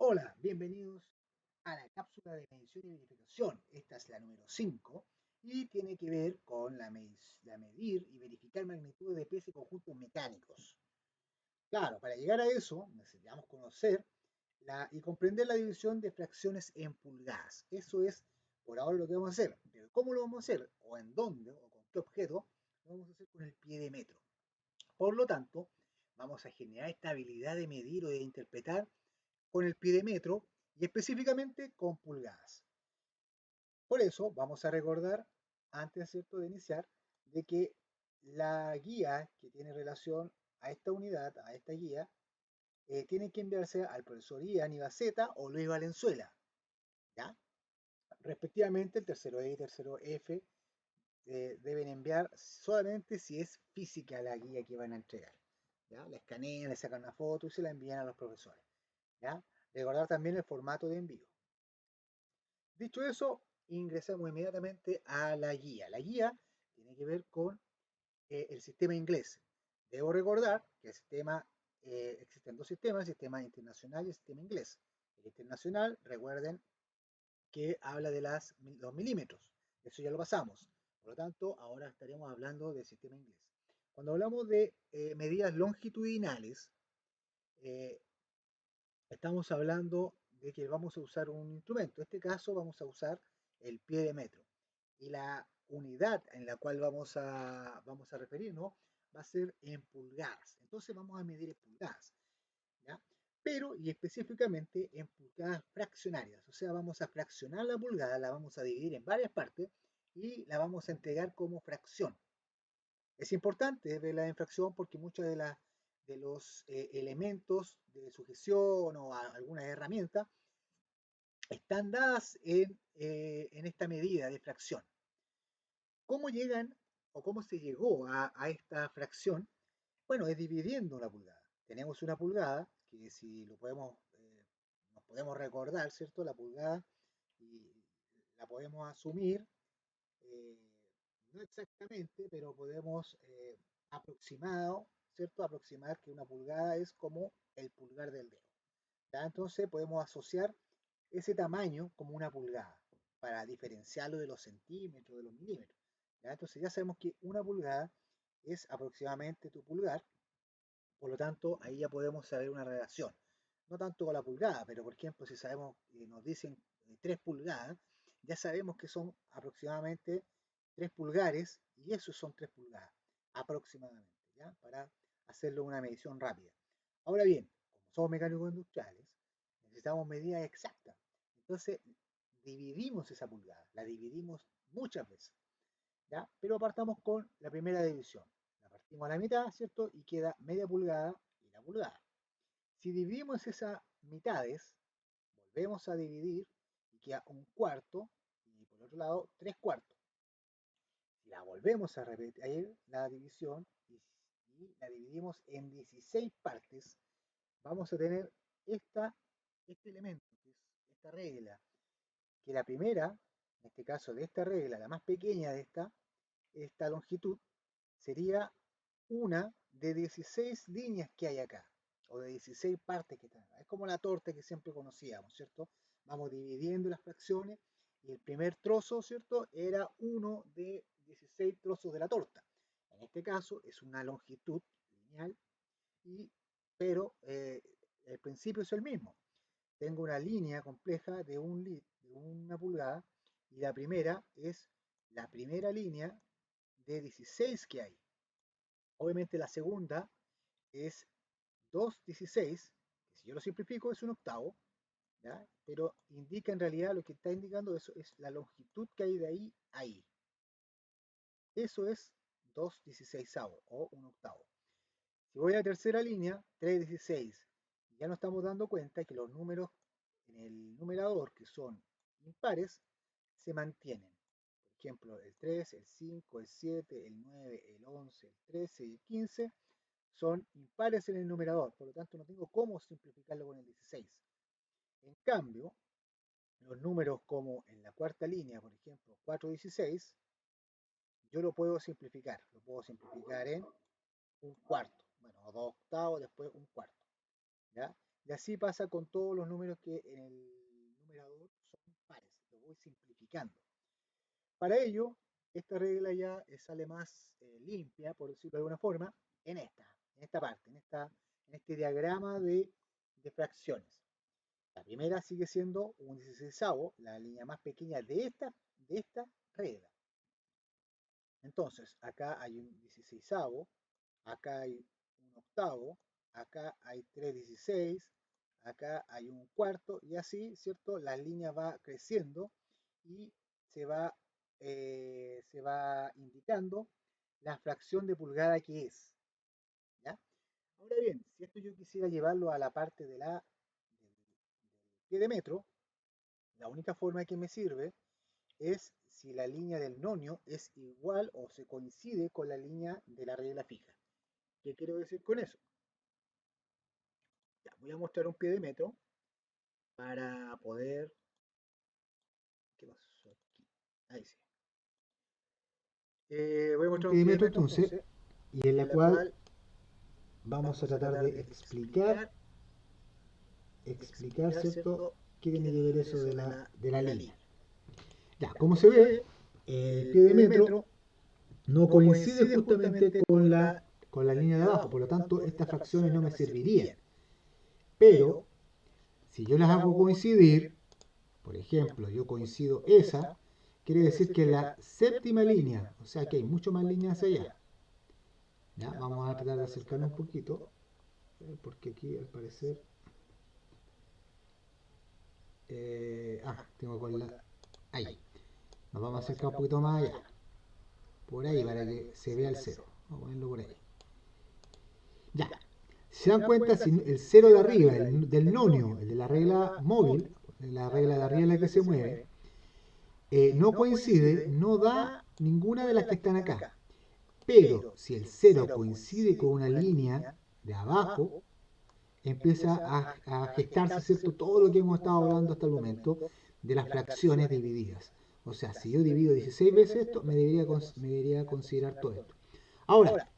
Hola, bienvenidos a la cápsula de medición y verificación. Esta es la número 5 y tiene que ver con la medir y verificar magnitudes de peso y conjuntos mecánicos. Claro, para llegar a eso necesitamos conocer y comprender la división de fracciones en pulgadas. Eso es por ahora lo que vamos a hacer. Pero ¿cómo lo vamos a hacer? ¿O en dónde? ¿O con qué objeto? Lo vamos a hacer con el pie de metro. Por lo tanto, vamos a generar esta habilidad de medir o de interpretar con el pie de metro y específicamente con pulgadas. Por eso vamos a recordar, antes ¿cierto? De iniciar, de que la guía que tiene relación a esta unidad, a esta guía, tiene que enviarse al profesor Ian Ibaceta o Luis Valenzuela, ¿ya? Respectivamente, el tercero E y tercero F deben enviar solamente si es física la guía que van a entregar, ¿ya? La escanean, le sacan una foto y se la envían a los profesores, ¿ya? Recordar también el formato de envío. Dicho eso, ingresamos inmediatamente a la guía. La guía tiene que ver con el sistema inglés. Debo recordar que existen dos sistemas, el sistema internacional y el sistema inglés. El internacional, recuerden que habla de los milímetros. Eso ya lo pasamos. Por lo tanto, ahora estaremos hablando del sistema inglés. Cuando hablamos de medidas longitudinales, eh, estamos hablando de que vamos a usar un instrumento. En este caso vamos a usar el pie de metro. Y la unidad en la cual vamos a referirnos va a ser en pulgadas. Entonces vamos a medir en pulgadas, ¿ya? Pero, y específicamente en pulgadas fraccionarias. O sea, vamos a fraccionar la pulgada, la vamos a dividir en varias partes y la vamos a entregar como fracción. Es importante verla en fracción porque muchas de los elementos de sujeción o algunas herramientas están dadas en esta medida de fracción. ¿Cómo llegan o cómo se llegó a esta fracción? Bueno, es dividiendo la pulgada. Tenemos una pulgada que si lo podemos, nos podemos recordar, ¿cierto? La pulgada y la podemos asumir, eh, no exactamente, pero podemos aproximado, ¿cierto? Aproximar que una pulgada es como el pulgar del dedo. ¿Ya? Entonces podemos asociar ese tamaño como una pulgada para diferenciarlo de los centímetros, de los milímetros. ¿Ya? Entonces ya sabemos que una pulgada es aproximadamente tu pulgar, por lo tanto ahí ya podemos saber una relación. No tanto con la pulgada, pero por ejemplo si sabemos, nos dicen 3 pulgadas, ya sabemos que son aproximadamente 3 pulgares y esos son 3 pulgadas aproximadamente, ¿ya? Para hacerlo una medición rápida. Ahora bien, como somos mecánicos industriales, necesitamos medidas exactas. Entonces, dividimos esa pulgada, la dividimos muchas veces, ¿ya? Pero partamos con la primera división. La partimos a la mitad, ¿cierto? Y queda media pulgada y la pulgada. Si dividimos esas mitades, volvemos a dividir y queda un cuarto y por otro lado 3 cuartos. Si la volvemos a repetir la división y la dividimos en 16 partes, vamos a tener este elemento, que es esta regla, que la primera, en este caso de esta regla, la más pequeña de esta longitud, sería una de 16 líneas que hay acá, o de 16 partes que están acá. Es como la torta que siempre conocíamos, ¿cierto? Vamos dividiendo las fracciones y el primer trozo, ¿cierto? Era uno de 16 trozos de la torta. En este caso es una longitud lineal, y, pero el principio es el mismo. Tengo una línea compleja de una pulgada y la primera es la primera línea de 16 que hay. Obviamente la segunda es 2/16, que si yo lo simplifico es un octavo, ¿ya? Pero indica en realidad lo que está indicando eso es la longitud que hay de ahí a ahí. Eso es 2/16 o un octavo. Si voy a la tercera línea, 3/16, ya nos estamos dando cuenta que los números en el numerador, que son impares, se mantienen. Por ejemplo, el 3, el 5, el 7, el 9, el 11, el 13 y el 15 son impares en el numerador, por lo tanto no tengo cómo simplificarlo con el 16. En cambio, los números como en la cuarta línea, por ejemplo, 4/16, yo lo puedo simplificar en un cuarto, bueno, o 2 octavos, después un cuarto, ¿ya? Y así pasa con todos los números que en el numerador son pares. Lo voy simplificando. Para ello, esta regla ya sale más limpia, por decirlo de alguna forma, en esta parte, en este diagrama de fracciones. La primera sigue siendo un 16avo, la línea más pequeña de esta regla. Entonces, acá hay un 16avo, acá hay un octavo, acá hay 3/16, acá hay un cuarto, y así, ¿cierto? La línea va creciendo y se va indicando la fracción de pulgada que es, ¿ya? Ahora bien, si esto yo quisiera llevarlo a la parte del pie de metro, la única forma que me sirve es si la línea del nonio es igual o se coincide con la línea de la regla fija. ¿Qué quiero decir con eso? Ya, voy a mostrar un pie de metro para poder... ¿Qué pasó aquí? Ahí sí. Voy a mostrar un pie de metro entonces, y en la cual vamos a tratar de explicar, ¿cierto? ¿Qué tiene que ver eso de la línea? Ya, como se ve, el pie de metro no coincide justamente con la línea de abajo, por lo tanto estas fracciones no me servirían. Pero, si yo las hago coincidir, por ejemplo, yo coincido esa, quiere decir que la séptima línea, o sea que hay mucho más líneas allá. ¿Ya? Vamos a tratar de acercarnos un poquito, porque aquí al parecer... tengo con la... Ahí. Nos vamos a acercar un poquito más allá. Por ahí, para que se vea el cero. Vamos a ponerlo por ahí. Ya. ¿Se dan cuenta? Si el cero de arriba, del nonio, el de la regla móvil, la regla de arriba en la que se mueve, no coincide, no da ninguna de las que están acá. Pero si el cero coincide con una línea de abajo, empieza a gestarse, ¿cierto?, todo lo que hemos estado hablando hasta el momento de las fracciones divididas. O sea, si yo divido 16 veces esto, me debería considerar todo esto. Ahora,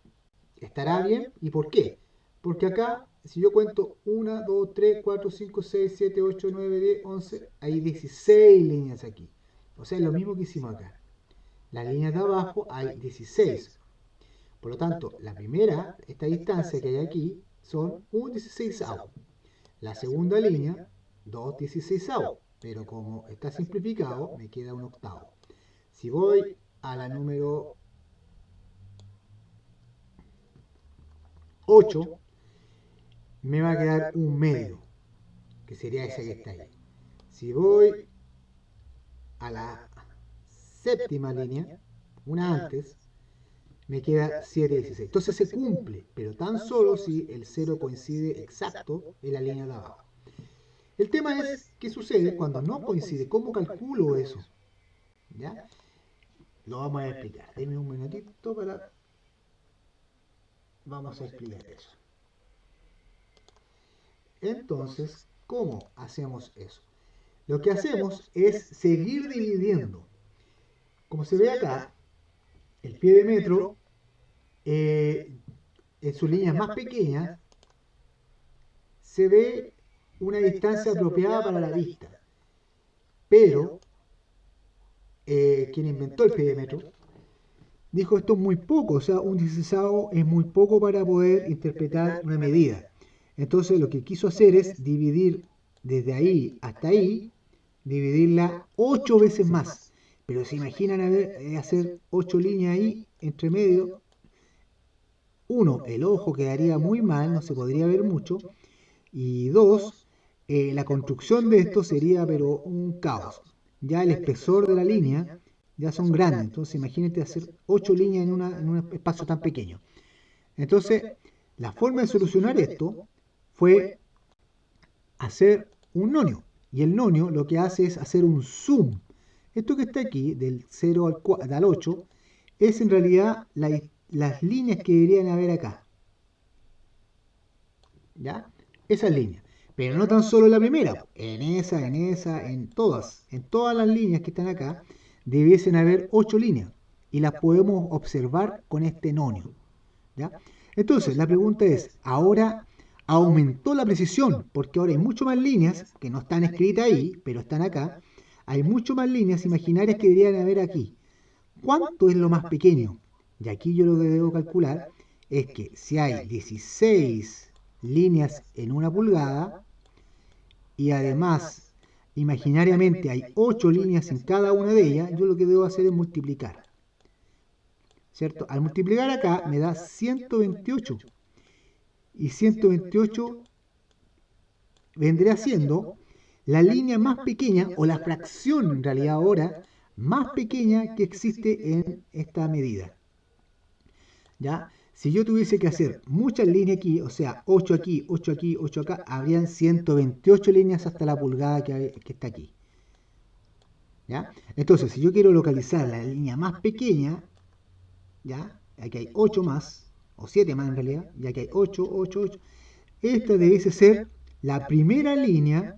¿estará bien? ¿Y por qué? Porque acá, si yo cuento 1, 2, 3, 4, 5, 6, 7, 8, 9, 10, 11, hay 16 líneas aquí. O sea, es lo mismo que hicimos acá. Las líneas de abajo hay 16. Por lo tanto, la primera, esta distancia que hay aquí, son un 16avo. La segunda línea, 2 16avos. Pero como está simplificado, me queda un octavo. Si voy a la número 8, me va a quedar un medio, que sería esa que está ahí. Si voy a la séptima línea, una antes, me queda 7/16. Entonces se cumple, pero tan solo si el 0 coincide exacto en la línea de abajo. El tema es, ¿qué sucede cuando no coincide? ¿Cómo calculo eso? ¿Ya? Lo vamos a explicar. Denme un minutito para... Vamos a explicar eso. Entonces, ¿cómo hacemos eso? Lo que hacemos es seguir dividiendo. Como se ve acá, el pie de metro, en sus líneas más pequeñas, se ve una distancia apropiada para la vista. Pero, quien inventó el pie de metro, dijo esto es muy poco, o sea, un 16avo es muy poco para poder interpretar una medida. Entonces lo que quiso hacer es dividir desde ahí hasta ahí, dividirla 8 veces más. Pero se imaginan hacer 8 líneas ahí entre medio. Uno, el ojo quedaría muy mal, no se podría ver mucho. Y dos, la construcción de esto sería pero un caos. Ya el espesor de la línea ya son grandes, entonces imagínate hacer 8 líneas en un espacio tan pequeño. Entonces, la forma de solucionar esto fue hacer un nonio. Y el nonio lo que hace es hacer un zoom. Esto que está aquí, del 0 al 8, es en realidad las líneas que deberían haber acá. ¿Ya? Esas líneas. Pero no tan solo la primera. En todas las líneas que están acá, debiesen haber 8 líneas. Y las podemos observar con este nonio. ¿Ya? Entonces, la pregunta es, ahora aumentó la precisión, porque ahora hay mucho más líneas que no están escritas ahí, pero están acá. Hay mucho más líneas imaginarias que deberían haber aquí. ¿Cuánto es lo más pequeño? Y aquí yo lo que debo calcular es que si hay 16 líneas en una pulgada y además imaginariamente hay 8 líneas en cada una de ellas, yo lo que debo hacer es multiplicar. ¿Cierto? Al multiplicar acá me da 128. Y 128 vendría siendo la línea más pequeña, o la fracción en realidad ahora, más pequeña que existe en esta medida. ¿Ya? Si yo tuviese que hacer muchas líneas aquí, o sea, 8 aquí, 8 aquí, 8 acá, habrían 128 líneas hasta la pulgada que está aquí. ¿Ya? Entonces, si yo quiero localizar la línea más pequeña, ¿ya? Aquí hay 8 más, o 7 más en realidad, y aquí hay 8, 8, 8. Esta debiese ser la primera línea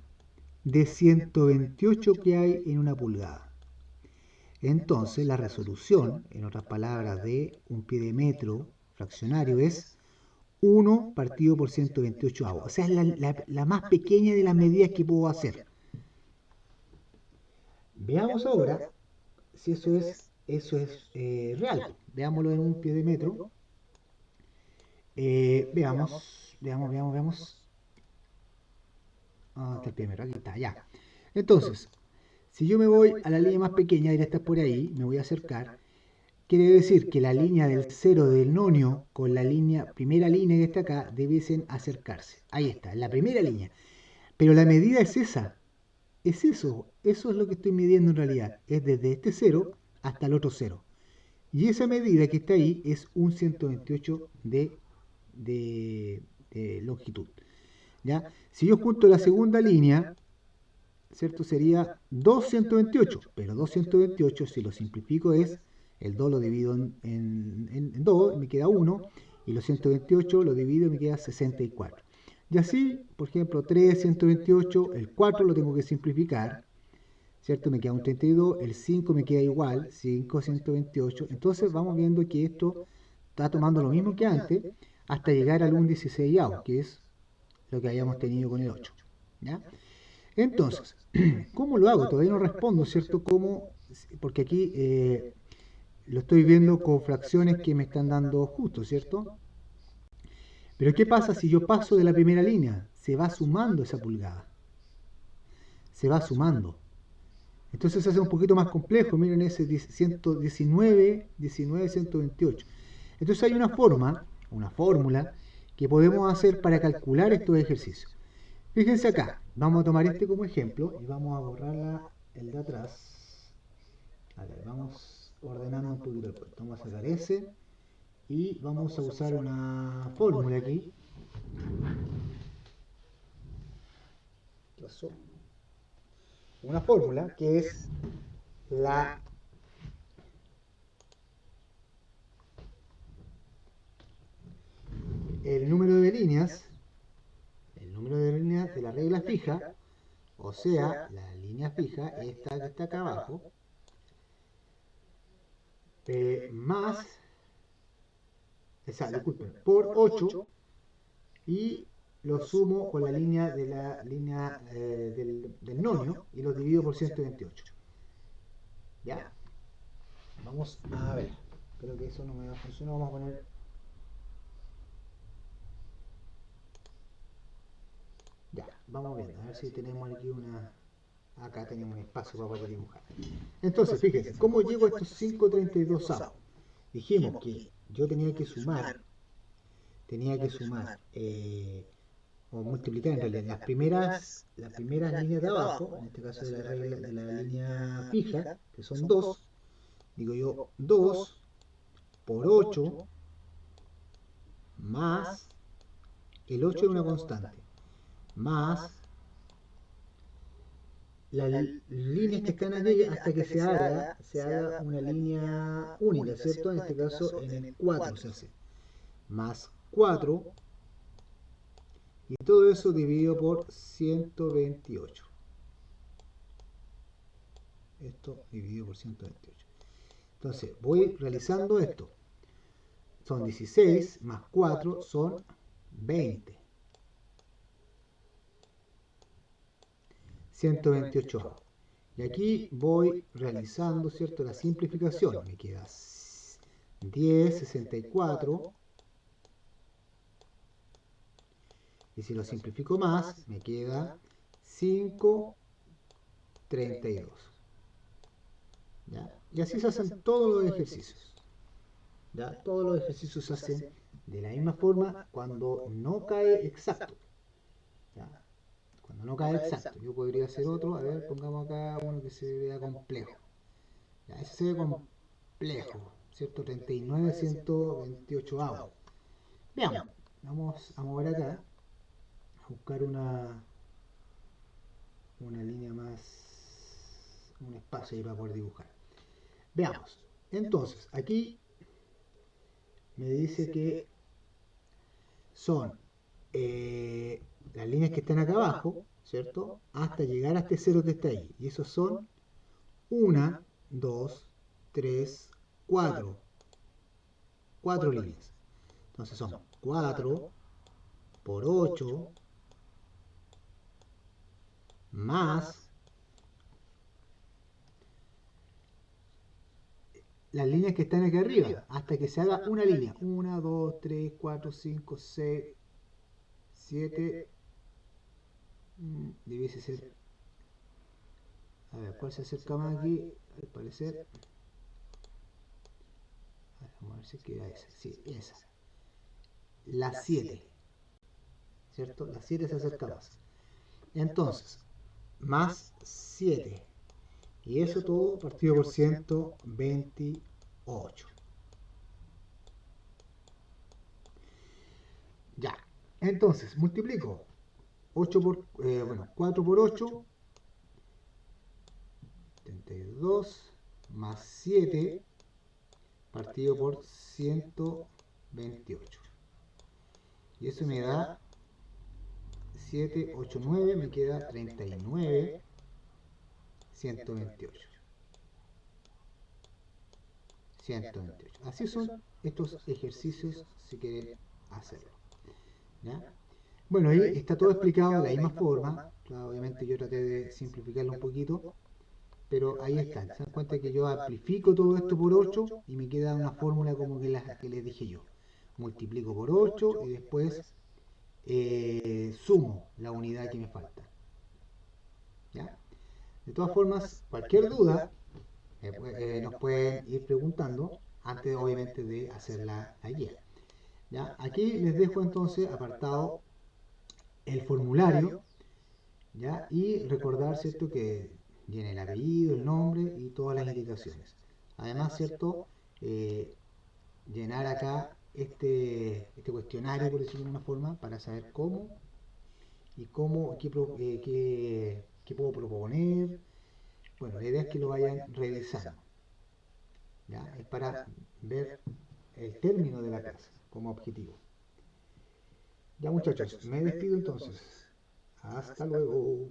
de 128 que hay en una pulgada. Entonces, la resolución, en otras palabras, de un pie de metro fraccionario es 1 partido por 128 avos. O sea, es la más pequeña de las medidas que puedo hacer. Veamos ahora si eso es real. Veámoslo en un pie de metro. Veamos. Ah, está el pie de metro, aquí está, ya. Entonces, si yo me voy a la línea más pequeña, directa por ahí, me voy a acercar. Quiere decir que la línea del cero del nonio con la primera línea que está acá debiesen acercarse. Ahí está, la primera línea. Pero la medida es esa. Es eso es lo que estoy midiendo en realidad. Es desde este cero hasta el otro cero. Y esa medida que está ahí es un 128 de longitud. ¿Ya? Si yo junto la segunda línea, ¿cierto? Sería 228, pero 228 si lo simplifico es, el 2 lo divido en 2, me queda 1, y los 128 lo divido y me queda 64. Y así, por ejemplo, 3, 128, el 4 lo tengo que simplificar, ¿cierto? Me queda un 32, el 5 me queda igual, 5, 128. Entonces vamos viendo que esto está tomando lo mismo que antes, hasta llegar al 1 16, que es lo que habíamos tenido con el 8. ¿Ya? Entonces, ¿cómo lo hago? Todavía no respondo, ¿cierto? ¿Cómo? Porque aquí lo estoy viendo con fracciones que me están dando justo, ¿cierto? Pero ¿qué pasa si yo paso de la primera línea? Se va sumando esa pulgada. Se va sumando. Entonces se hace un poquito más complejo. Miren ese 119, 19, 128. Entonces hay una fórmula que podemos hacer para calcular estos ejercicios. Fíjense acá, vamos a tomar este como ejemplo y vamos a borrar el de atrás. A ver, vamos ordenando un poquito el puesto. Vamos a sacar ese y vamos a usar una fórmula aquí. Una fórmula que es el número de líneas de la regla fija, o sea, la línea fija, esta que está acá abajo, más, disculpen, por 8, y lo sumo con la línea del nonio y lo divido por 128. ¿Ya? Vamos a ver. Creo que eso no me va a funcionar. Vamos a poner... Ya, vamos viendo. A ver si tenemos aquí una... Acá tenemos un espacio para poder dibujar. Entonces, fíjense, ¿cómo llego a estos 532 avos? Dijimos que yo tenía que sumar, o multiplicar en realidad las primeras líneas de abajo, en este caso de la regla de la línea fija, que son 2, digo yo 2 por 8 más, el 8 es una constante, más las líneas que están aquí hasta que se haga una línea única, ¿cierto? En este caso en el 4 se hace, más 4, y todo eso dividido por 128. Esto dividido por 128. Entonces voy realizando esto. Son 16 más 4 son 20. 128. Y aquí voy realizando, ¿cierto?, la simplificación. Me queda 10,64. Y si lo simplifico más, me queda 5,32. ¿Ya? Y así se hacen todos los ejercicios. ¿Ya? Todos los ejercicios se hacen de la misma forma cuando no cae exacto. ¿Ya? Cuando no cae exacto. Yo podría hacer otro. A ver, pongamos acá uno que se vea complejo. Ya, ese se ve complejo, ¿cierto? 39, 128 avos. Veamos. Vamos a mover acá. A buscar una línea más, un espacio ahí para poder dibujar. Veamos. Entonces, aquí me dice que son las líneas que están acá abajo, ¿cierto? Hasta llegar a este cero que está ahí. Y esos son 1, 2, 3, 4. 4 líneas. Entonces son 4 por 8 más las líneas que están aquí arriba, hasta que se haga una línea. 1, 2, 3, 4, 5, 6, 7. Debiese ser. A ver, ¿cuál se acerca más aquí? Al parecer. Vamos a ver si queda esa. Sí, esa. La 7. ¿Cierto? La 7 se acerca más. Entonces, más 7. Y eso todo partido por 128. Ya. Entonces, multiplico 8 por, 4 por 8, 32, más 7, partido por 128. Y eso me da 7, 8, 9, me queda 39, 128. 128. Así son estos ejercicios si quieren hacerlo. ¿Ya? Bueno, ahí está todo explicado de la misma forma. Claro, obviamente yo traté de simplificarlo un poquito, pero ahí está. Se dan cuenta que yo amplifico todo esto por 8 y me queda una fórmula como que les dije yo. Multiplico por 8 y después sumo la unidad que me falta. ¿Ya? De todas formas, cualquier duda nos pueden ir preguntando antes obviamente de hacer la guía. ¿Ya? Aquí les dejo entonces apartado el formulario, ¿ya? Y recordar, ¿cierto?, que viene el apellido, el nombre y todas las indicaciones. Además, ¿cierto?, eh, llenar acá este cuestionario, por decirlo de una forma, para saber cómo y qué puedo proponer. Bueno, la idea es que lo vayan revisando. ¿Ya? Es para ver el término de la clase como objetivo. Ya muchachos, me despido entonces. Hasta luego.